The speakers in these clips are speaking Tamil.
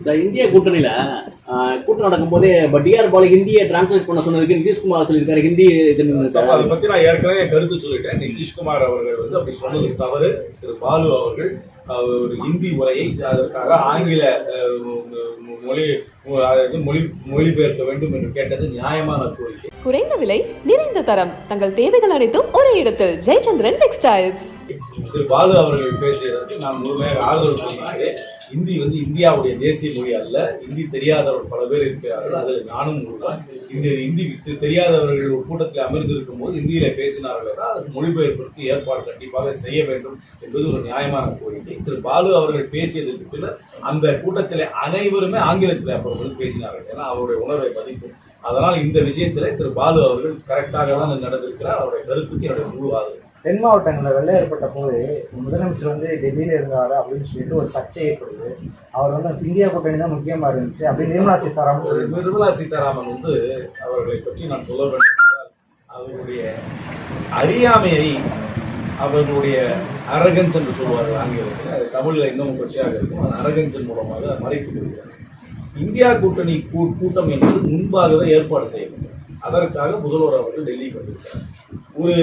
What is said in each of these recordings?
இந்த இந்திய கூட்டணியில கூட்டம் நடக்கும் போதே டிஆர் பாலு ஹிந்தியை டிரான்ஸ்லேட் பண்ண சொன்னதுக்கு நிதிஷ்குமார் சொல்லியிருக்காரு ஹிந்தி அதை பத்தி நான் ஏற்கனவே கருத்து சொல்லிட்டேன். நிதிஷ்குமார் அவர்கள் வந்து அப்படி சொன்னது தவறு. திரு பாலு அவர்கள் ஒரு ஹிந்தி உரையை அதற்காக ஆங்கில மொழிபெயர்க்க வேண்டும் என்று கேட்டது நியாயமான கோரிக்கை. குறைந்த விலை நிறைந்த தரம் தங்கள் தேவைகள் அனைத்தும் ஒரே இடத்தில் ஜெயச்சந்திரன் டெக்ஸ்டைல்ஸ். திரு பாலு அவர்கள் பேசியதற்கு நான் முழுமையாக ஆதரவு தெரிவிக்கிறேன். ஹிந்தி வந்து இந்தியாவுடைய தேசிய மொழி அல்ல. ஹிந்தி தெரியாதவர்கள் பல பேர் இருக்கிறார்கள், அதில் நானும் ஒருவன். இந்த ஹிந்தி தெரியாதவர்கள் ஒரு கூட்டத்தில் அமர்ந்திருக்கும் போது ஹிந்தியில பேசினார்கள் அதற்கு மொழிபெயர்ப்பிற்கு ஏற்பாடு கண்டிப்பாக செய்ய வேண்டும் என்பது ஒரு நியாயமான கோரிக்கை. திரு பாலு அவர்கள் பேசியதற்கு பின்னர் அந்த கூட்டத்தில் அனைவருமே ஆங்கிலத்தில் அப்பொழுது பேசினார்கள். ஏன்னா அவருடைய உணர்வை மதிக்கும். அதனால் இந்த விஷயத்திலே திரு பாலு அவர்கள் கரெக்டாக தான் நடந்திருக்கிறார். அவருடைய கருத்துக்கு என்னுடைய முழு ஆதரவு. தென் மாவட்டங்களில் வெள்ளம் ஏற்பட்ட போது முதலமைச்சர் வந்து டெல்லியில் இருந்தார் அப்படின்னு சொல்லிட்டு ஒரு சர்ச்சை ஏற்படுது. அவர் வந்து இந்தியா கூட்டணி தான் முக்கியமாக இருந்துச்சு அப்படின்னு நிர்மலா சீதாராமன் வந்து அவர்களை பற்றி நான் சொல்ல வேண்டும் என்றால் அவருடைய அறியாமையை அவர்களுடைய அரகன்ஸ் என்று சொல்வார்கள் ஆங்கிலத்தில். அது தமிழில் இன்னும் கொச்சையாக இருக்கும். அந்த அரகன்ஸின் மூலமாக மறைத்து கொள்கிறார். இந்தியா கூட்டணி கூட்டம் என்பது முன்பாகவே ஏற்பாடு செய்யப்பட்டது. அதற்காக முதல்வர் அவர்கள் டெல்லிக்கு வந்திருக்கிறார். ஒரு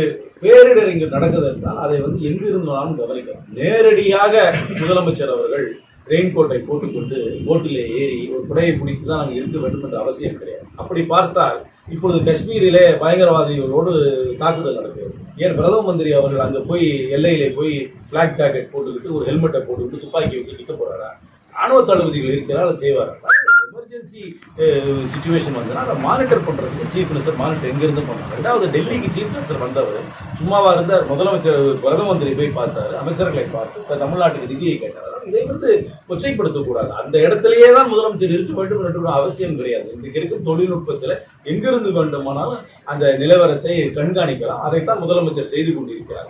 பேரிடர் இங்கு நடக்குது என்றால் அதை வந்து எங்கு இருந்தாலும் கவனிக்கலாம். நேரடியாக முதலமைச்சர் அவர்கள் ரெயின்கோட்டை போட்டுக்கொண்டு போட்டிலே ஏறி ஒரு குடையை பிடித்து தான் அங்கே இருக்க வேண்டும் என்ற அவசியம் கிடையாது. அப்படி பார்த்தால் இப்பொழுது காஷ்மீரிலே பயங்கரவாதிகளோடு தாக்குதல் நடக்கிறது. ஏன் பிரதம மந்திரி அவர்கள் அங்கே போய் எல்லையிலே போய் பிளாக் ஜாக்கெட் போட்டுக்கிட்டு ஒரு ஹெல்மெட்டை போட்டுக்கிட்டு துப்பாக்கி வச்சு நிற்க போறாரா? ராணுவ தளபதிகள் இருக்கிறார், அதை செய்வார். எமர்ஜென்சி சிச்சுவேஷன் வந்ததுன்னா அதை மானிட்டர் பண்றதுக்கு சீஃப் மினிஸ்டர் மானிட்டர் எங்கிருந்து பண்ணாங்க. ரெண்டாவது டெல்லிக்கு சீஃப் மினிஸ்டர் வந்தவர் சும்மாவா இருந்தார். முதலமைச்சர் பிரதம மந்திரி போய் பார்த்தாரு, அமைச்சர்களை பார்த்து தமிழ்நாட்டுக்கு நிதியை கேட்டார். இதை வந்து கொச்சைப்படுத்தக்கூடாது. அந்த இடத்திலேயே தான் முதலமைச்சர் இருக்க வேண்டும் என்ற அவசியம் கிடையாது. இன்றைக்கு இருக்கும் தொழில்நுட்பத்தில் எங்கிருந்து வேண்டுமானாலும் அந்த நிலவரத்தை கண்காணிக்கலாம். அதைத்தான் முதலமைச்சர் செய்து கொண்டிருக்கிறார்.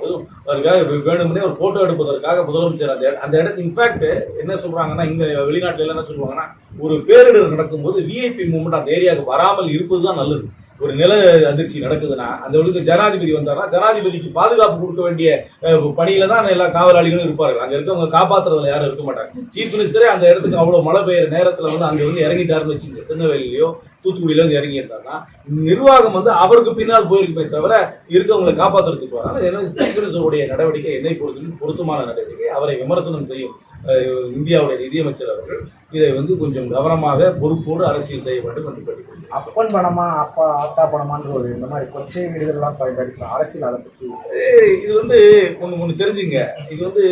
அதுக்காக வேணும்னே ஒரு போட்டோ எடுப்பதற்காக முதலமைச்சர் அந்த இடத்து இன்ஃபேக்ட் என்ன சொல்றாங்கன்னா, இங்க வெளிநாட்டுல என்ன சொல்லுவாங்கன்னா, ஒரு பேரிடர் நடக்கும்போது விஐபி மூவ்மெண்ட் அந்த ஏரியாவுக்கு வராமல் இருப்பதுதான் நல்லது. ஒரு நில அதிர்ச்சி நடக்குதுன்னா அந்த ஒழுங்கு ஜனாதிபதி வந்தாரா, ஜனாதிபதிக்கு பாதுகாப்பு கொடுக்க வேண்டிய பணியில தான் எல்லா காவலாளிகளும் இருப்பார்கள். அங்க இருக்கவங்க காப்பாற்றுறதுல யாரும் இருக்க மாட்டாங்க. சீஃப் மினிஸ்டரே அந்த இடத்துக்கு அவ்வளவு மழை பெய்யுற நேரத்துல வந்து அங்க வந்து இறங்கிட்டாருன்னு வச்சுங்க, திருநெல்வேலியிலயோ தூத்துக்குடியில வந்து இறங்கிட்டாருன்னா நிர்வாகம் வந்து அவருக்கு பின்னால் போயிருக்குமே தவிர இருக்கவங்களை காப்பாற்றுறதுக்கு போறாங்க. சீஃப் மினிஸ்டருடைய நடவடிக்கை என்னை பொருத்தமான நடவடிக்கை. அவரை விமர்சனம் செய்யும் இந்தியாவுடைய நிதியமைச்சர் அவர்கள் இதை வந்து கொஞ்சம் கவனமாக பொறுப்போடு அரசியல் செய்ய வேண்டும் என்று கேட்டுக்கொள்கிறேன். அப்பன் பணமா அப்பா ஆத்தா பணமான்னு ஒரு இந்த மாதிரி கொச்சை வீடுகள்லாம் பயன்படுத்தலாம் அரசியல். அதை பற்றி இது வந்து ஒன்று தெரிஞ்சுங்க. இது வந்து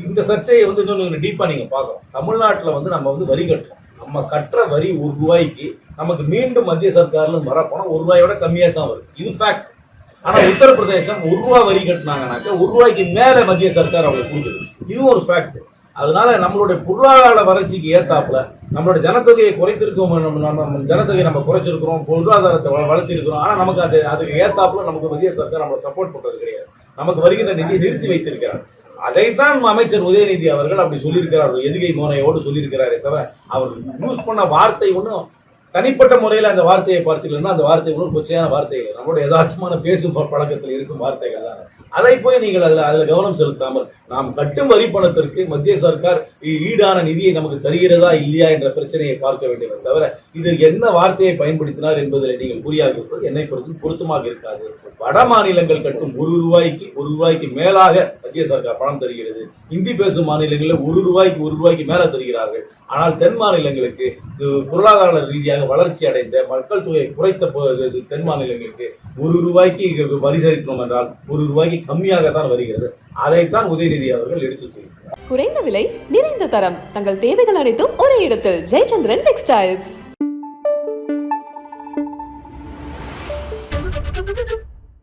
இந்த சர்ச்சையை வந்து இன்னொன்று டீப்பா நீங்க பார்க்கணும். தமிழ்நாட்டில் வந்து நம்ம வந்து வரி கட்டுறோம். நம்ம கட்டுற வரி ₹1 நமக்கு மீண்டும் மத்திய சர்க்கார்ல வரப்போனா ₹1 கம்மியா தான் வருது. இது ஃபேக்ட். ஆனா உத்தரப்பிரதேசம் ₹1 வரி கட்டினாங்கன்னாக்க ₹1 மேல மத்திய சர்க்கார் அவங்களுக்கு கொடுக்குது. இதுவும் ஒரு ஃபேக்ட். அதனால நம்மளுடைய பொருளாதார வளர்ச்சிக்கு ஏத்தாப்புல நம்மளோட ஜனத்தொகையை குறைத்திருக்கோம். நம்ம ஜனத்தொகையை நம்ம குறைச்சிருக்கிறோம், பொருளாதாரத்தை வளர்த்திருக்கிறோம். ஆனா நமக்கு அதுக்கு ஏத்தாப்புல நமக்கு மத்திய சர்க்கார் நம்மளை சப்போர்ட் பண்றது கிடையாது. நமக்கு வருகின்ற நிதியை நிறுத்தி வைத்திருக்கிறார். அதைத்தான் அமைச்சர் உதயநிதி அவர்கள் அப்படி சொல்லியிருக்கிறார். எதுகை மோனையோடு சொல்லியிருக்கிறாரே தவிர அவர் யூஸ் பண்ண வார்த்தை ஒன்றும் தனிப்பட்ட முறையில் அந்த வார்த்தையை பார்த்தீங்கன்னா அந்த வார்த்தை ஒன்றும் கொச்சையான வார்த்தைகள், நம்மளோட யதார்த்தமான பேசும் பழக்கத்தில் இருக்கும் வார்த்தைகள் தான். அதை போய் நீங்கள் அதில் கவனம் செலுத்தாமல் நாம் கட்டும் வரி பணத்திற்கு மத்திய சர்க்கார் ஈடான நிதியை நமக்கு தருகிறதா இல்லையா என்ற பிரச்சனையை பார்க்க வேண்டியதை தவிர இது என்ன வார்த்தையை பயன்படுத்தினார் என்பதில் நீங்கள் புரியாது இருப்பது என்னை பொருத்தமாக இருக்காது. வட மாநிலங்கள் கட்டும் ₹1 மேலாக மத்திய சர்க்கார் பணம் தருகிறது. இந்தி பேசும் மாநிலங்களில் ₹1 மேல தருகிறார்கள். ஆனால் தென் மாநிலங்களுக்கு பொருளாதார ரீதியாக வளர்ச்சி அடைந்த மக்கள் தொகையை குறைத்த தென் மாநிலங்களுக்கு ₹1 வரி செலுத்தினோம் என்றால் ₹1 கம்மியாகத்தான் வருகிறது. அதைத்தான் உதயநிதி அவர்கள் எடுத்துக் கொள்கிறார். குறைந்த விலை நிறைந்த தரம் தங்கள் தேவைகள் அனைத்தும் ஒரே இடத்தில் ஜெயச்சந்திரன் டெக்ஸ்டைல்ஸ்.